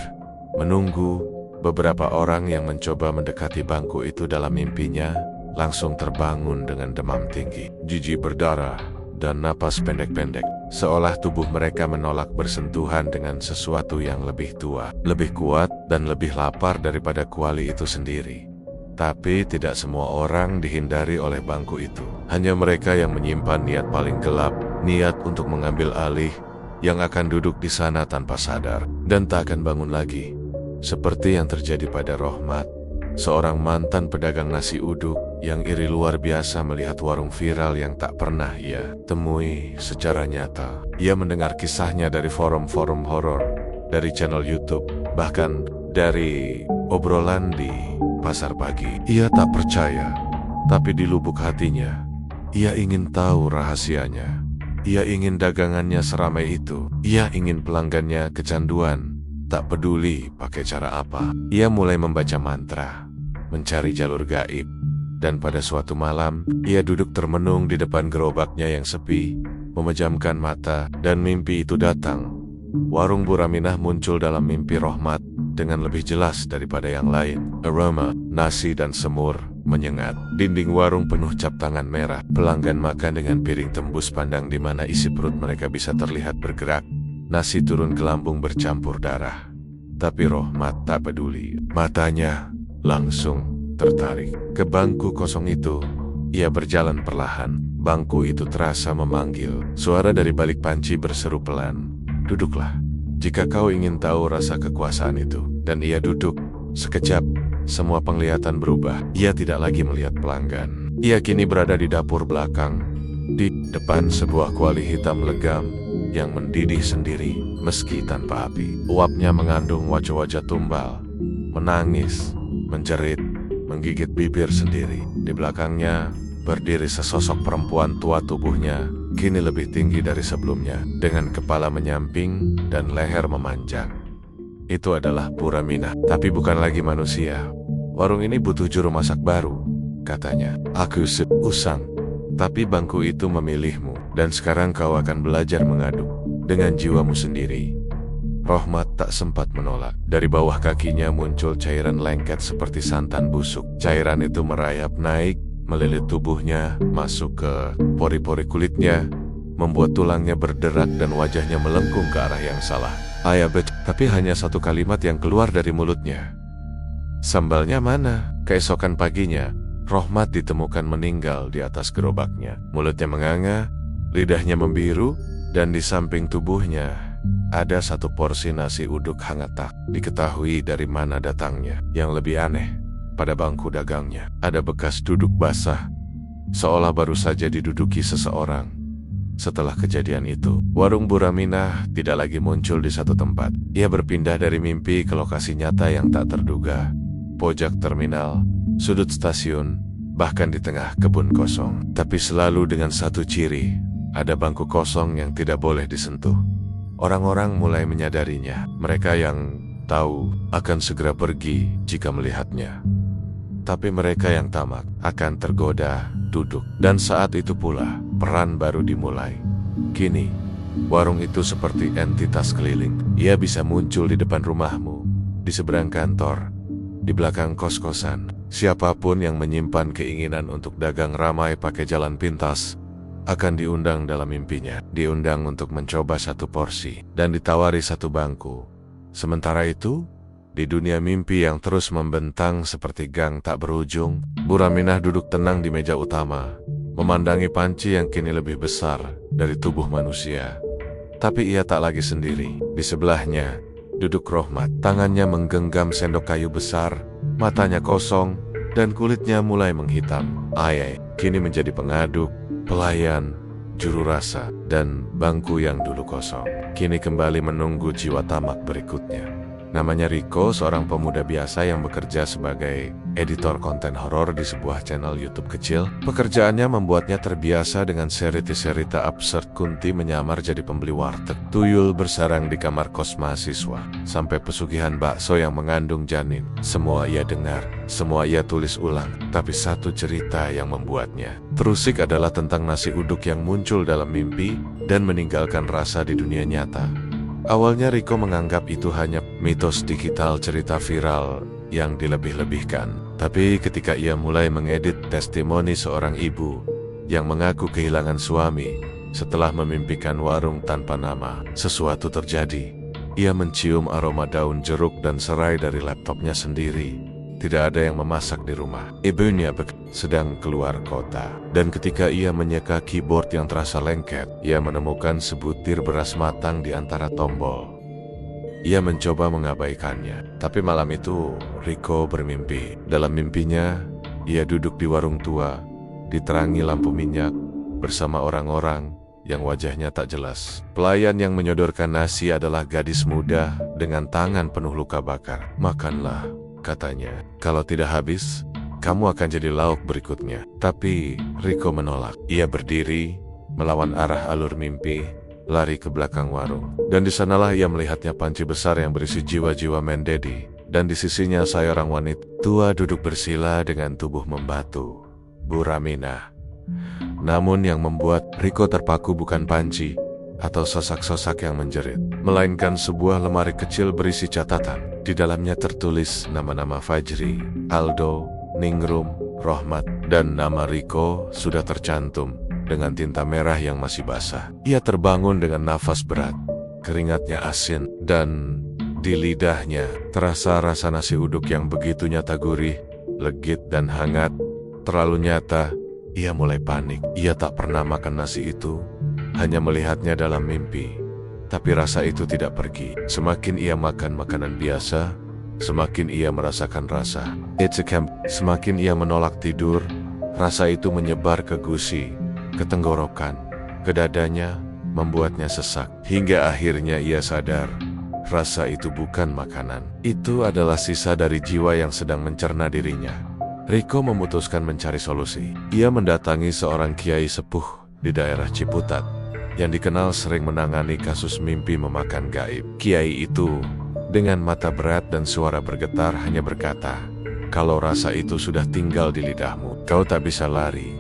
menunggu. Beberapa orang yang mencoba mendekati bangku itu dalam mimpinya langsung terbangun dengan demam tinggi, jijik berdarah, dan napas pendek-pendek, seolah tubuh mereka menolak bersentuhan dengan sesuatu yang lebih tua, lebih kuat, dan lebih lapar daripada kuali itu sendiri. Tapi tidak semua orang dihindari oleh bangku itu. Hanya mereka yang menyimpan niat paling gelap, niat untuk mengambil alih, yang akan duduk di sana tanpa sadar, dan tak akan bangun lagi. Seperti yang terjadi pada Rohmat, seorang mantan pedagang nasi uduk yang iri luar biasa melihat warung viral yang tak pernah ia temui secara nyata. Ia mendengar kisahnya dari forum-forum horor, dari channel YouTube, bahkan dari obrolan di pasar pagi. Ia tak percaya, tapi di lubuk hatinya, ia ingin tahu rahasianya. Ia ingin dagangannya seramai itu. Ia ingin pelanggannya kecanduan. Tak peduli pakai cara apa, ia mulai membaca mantra, mencari jalur gaib. Dan pada suatu malam, ia duduk termenung di depan gerobaknya yang sepi, memejamkan mata, dan mimpi itu datang. Warung Buraminah muncul dalam mimpi Rohmat dengan lebih jelas daripada yang lain. Aroma, nasi dan semur menyengat. Dinding warung penuh cap tangan merah. Pelanggan makan dengan piring tembus pandang di mana isi perut mereka bisa terlihat bergerak. Nasi turun ke lambung bercampur darah. Tapi Rohmat tak peduli. Matanya langsung tertarik ke bangku kosong itu. Ia berjalan perlahan. Bangku itu terasa memanggil. Suara dari balik panci berseru pelan, "Duduklah, jika kau ingin tahu rasa kekuasaan itu." Dan ia duduk. Sekejap, semua penglihatan berubah. Ia tidak lagi melihat pelanggan. Ia kini berada di dapur belakang, di depan sebuah kuali hitam legam yang mendidih sendiri meski tanpa api. Uapnya mengandung wajah-wajah tumbal, menangis, menjerit, menggigit bibir sendiri. Di belakangnya berdiri sesosok perempuan tua, tubuhnya kini lebih tinggi dari sebelumnya, dengan kepala menyamping dan leher memanjang. Itu adalah Buraminah, tapi bukan lagi manusia. "Warung ini butuh juru masak baru," katanya. "Aku usang, tapi bangku itu memilihmu, dan sekarang kau akan belajar mengaduk dengan jiwamu sendiri." Rohmat tak sempat menolak. Dari bawah kakinya muncul cairan lengket seperti santan busuk. Cairan itu merayap naik, melilit tubuhnya, masuk ke pori-pori kulitnya, membuat tulangnya berderak dan wajahnya melengkung ke arah yang salah. "Ayabet," tapi hanya satu kalimat yang keluar dari mulutnya. "Sambalnya mana?" Keesokan paginya, Rohmat ditemukan meninggal di atas gerobaknya. Mulutnya menganga, lidahnya membiru, dan di samping tubuhnya ada satu porsi nasi uduk hangat tak diketahui dari mana datangnya. Yang lebih aneh, pada bangku dagangnya ada bekas duduk basah, seolah baru saja diduduki seseorang. Setelah kejadian itu, warung Buraminah tidak lagi muncul di satu tempat. Ia berpindah dari mimpi ke lokasi nyata yang tak terduga. Pojok terminal, sudut stasiun, bahkan di tengah kebun kosong. Tapi selalu dengan satu ciri, ada bangku kosong yang tidak boleh disentuh. Orang-orang mulai menyadarinya. Mereka yang tahu akan segera pergi jika melihatnya. Tapi mereka yang tamak akan tergoda duduk. Dan saat itu pula peran baru dimulai. Kini, warung itu seperti entitas keliling. Ia bisa muncul di depan rumahmu, di seberang kantor, di belakang kos-kosan. Siapapun yang menyimpan keinginan untuk dagang ramai pakai jalan pintas akan diundang dalam mimpinya. Diundang untuk mencoba satu porsi dan ditawari satu bangku. Sementara itu, di dunia mimpi yang terus membentang seperti gang tak berujung, Buraminah duduk tenang di meja utama, memandangi panci yang kini lebih besar dari tubuh manusia. Tapi ia tak lagi sendiri. Di sebelahnya duduk Rohmat. Tangannya menggenggam sendok kayu besar, matanya kosong, dan kulitnya mulai menghitam. Ayai kini menjadi pengaduk, pelayan, juru rasa, dan bangku yang dulu kosong kini kembali menunggu jiwa tamak berikutnya. Namanya Rico, seorang pemuda biasa yang bekerja sebagai editor konten horor di sebuah channel YouTube kecil. Pekerjaannya membuatnya terbiasa dengan cerita-cerita absurd. Kunti menyamar jadi pembeli warteg, tuyul bersarang di kamar kos mahasiswa, sampai pesugihan bakso yang mengandung janin. Semua ia dengar, semua ia tulis ulang. Tapi satu cerita yang membuatnya terusik adalah tentang nasi uduk yang muncul dalam mimpi dan meninggalkan rasa di dunia nyata. Awalnya Rico menganggap itu hanya mitos digital, cerita viral yang dilebih-lebihkan. Tapi ketika ia mulai mengedit testimoni seorang ibu yang mengaku kehilangan suami setelah memimpikan warung tanpa nama, sesuatu terjadi. Ia mencium aroma daun jeruk dan serai dari laptopnya sendiri. Tidak ada yang memasak di rumah. Ibunya sedang keluar kota. Dan ketika ia menyeka keyboard yang terasa lengket, ia menemukan sebutir beras matang di antara tombol. Ia mencoba mengabaikannya. Tapi malam itu, Rico bermimpi. Dalam mimpinya, ia duduk di warung tua, diterangi lampu minyak, bersama orang-orang yang wajahnya tak jelas. Pelayan yang menyodorkan nasi adalah gadis muda dengan tangan penuh luka bakar. "Makanlah," katanya. "Kalau tidak habis, kamu akan jadi lauk berikutnya." Tapi Rico menolak. Ia berdiri, melawan arah alur mimpi, lari ke belakang warung. Dan di sanalah ia melihatnya panci besar yang berisi jiwa-jiwa Mendedi. Dan di sisinya seorang wanita tua duduk bersila dengan tubuh membatu. Buraminah. Namun yang membuat Rico terpaku bukan panci atau sosak-sosak yang menjerit, melainkan sebuah lemari kecil berisi catatan. Di dalamnya tertulis nama-nama Fajri, Aldo, Ningrum, Rohmat, dan nama Rico sudah tercantum dengan tinta merah yang masih basah. Ia terbangun dengan nafas berat, keringatnya asin, dan di lidahnya terasa rasa nasi uduk yang begitu nyata, gurih, legit, dan hangat. Terlalu nyata. Ia mulai panik. Ia tak pernah makan nasi itu, hanya melihatnya dalam mimpi. Tapi rasa itu tidak pergi. Semakin ia makan makanan biasa, semakin ia merasakan rasa. It's a camp. Semakin ia menolak tidur, rasa itu menyebar ke gusi, ke tenggorokan, ke dadanya, membuatnya sesak. Hingga akhirnya ia sadar, rasa itu bukan makanan. Itu adalah sisa dari jiwa yang sedang mencerna dirinya. Rico memutuskan mencari solusi. Ia mendatangi seorang kiai sepuh di daerah Ciputat yang dikenal sering menangani kasus mimpi memakan gaib. Kiai itu dengan mata berat dan suara bergetar hanya berkata, "Kalau rasa itu sudah tinggal di lidahmu, kau tak bisa lari.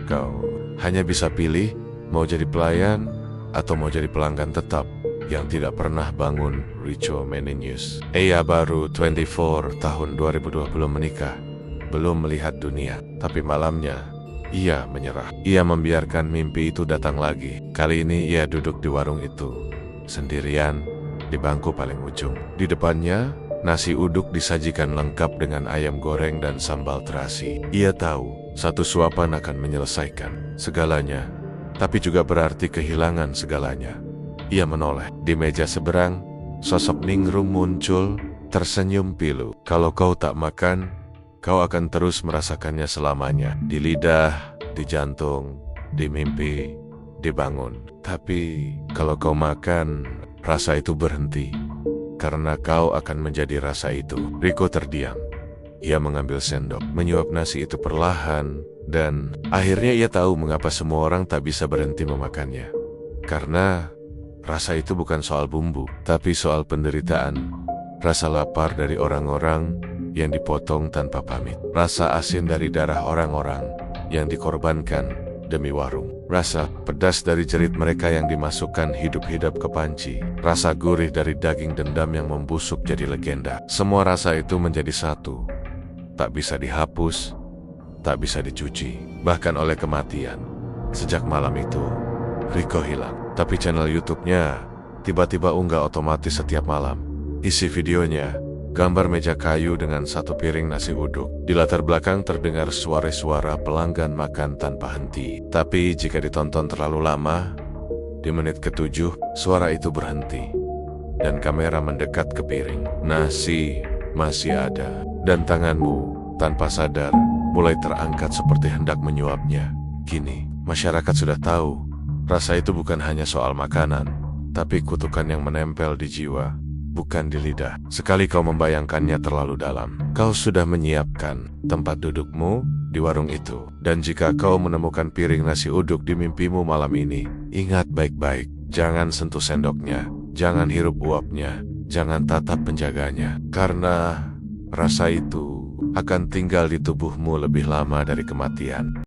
Kau hanya bisa pilih mau jadi pelayan atau mau jadi pelanggan tetap yang tidak pernah bangun." Rico Meninius. Ia baru 24 tahun 2020 menikah. Belum melihat dunia, tapi malamnya ia menyerah. Ia membiarkan mimpi itu datang lagi. Kali ini ia duduk di warung itu, sendirian, di bangku paling ujung. Di depannya, nasi uduk disajikan lengkap dengan ayam goreng dan sambal terasi. Ia tahu, satu suapan akan menyelesaikan segalanya, tapi juga berarti kehilangan segalanya. Ia menoleh. Di meja seberang, sosok Ningrum muncul, tersenyum pilu. "Kalau kau tak makan, kau akan terus merasakannya selamanya. Di lidah, di jantung, di mimpi, dibangun. Tapi kalau kau makan, rasa itu berhenti. Karena kau akan menjadi rasa itu." Rico terdiam. Ia mengambil sendok, menyuap nasi itu perlahan, dan akhirnya ia tahu mengapa semua orang tak bisa berhenti memakannya. Karena rasa itu bukan soal bumbu, tapi soal penderitaan. rasa lapar dari orang-orang yang dipotong tanpa pamit, rasa asin dari darah orang-orang yang dikorbankan demi warung, rasa pedas dari jerit mereka yang dimasukkan hidup-hidup ke panci, rasa gurih dari daging dendam yang membusuk jadi legenda. Semua rasa itu menjadi satu, tak bisa dihapus, tak bisa dicuci, bahkan oleh kematian. Sejak malam itu, Rico hilang, tapi channel YouTube-nya tiba-tiba unggah otomatis setiap malam. Isi videonya, gambar meja kayu dengan satu piring nasi uduk. Di latar belakang terdengar suara-suara pelanggan makan tanpa henti. Tapi jika ditonton terlalu lama, di menit ke-7, suara itu berhenti. Dan kamera mendekat ke piring. Nasi masih ada. Dan tanganmu, tanpa sadar, mulai terangkat seperti hendak menyuapnya. Kini, masyarakat sudah tahu, rasa itu bukan hanya soal makanan, tapi kutukan yang menempel di jiwa, bukan di lidah. Sekali kau membayangkannya terlalu dalam, kau sudah menyiapkan tempat dudukmu di warung itu. Dan jika kau menemukan piring nasi uduk di mimpimu malam ini, ingat baik-baik, jangan sentuh sendoknya, jangan hirup uapnya, jangan tatap penjaganya. Karena rasa itu akan tinggal di tubuhmu lebih lama dari kematian.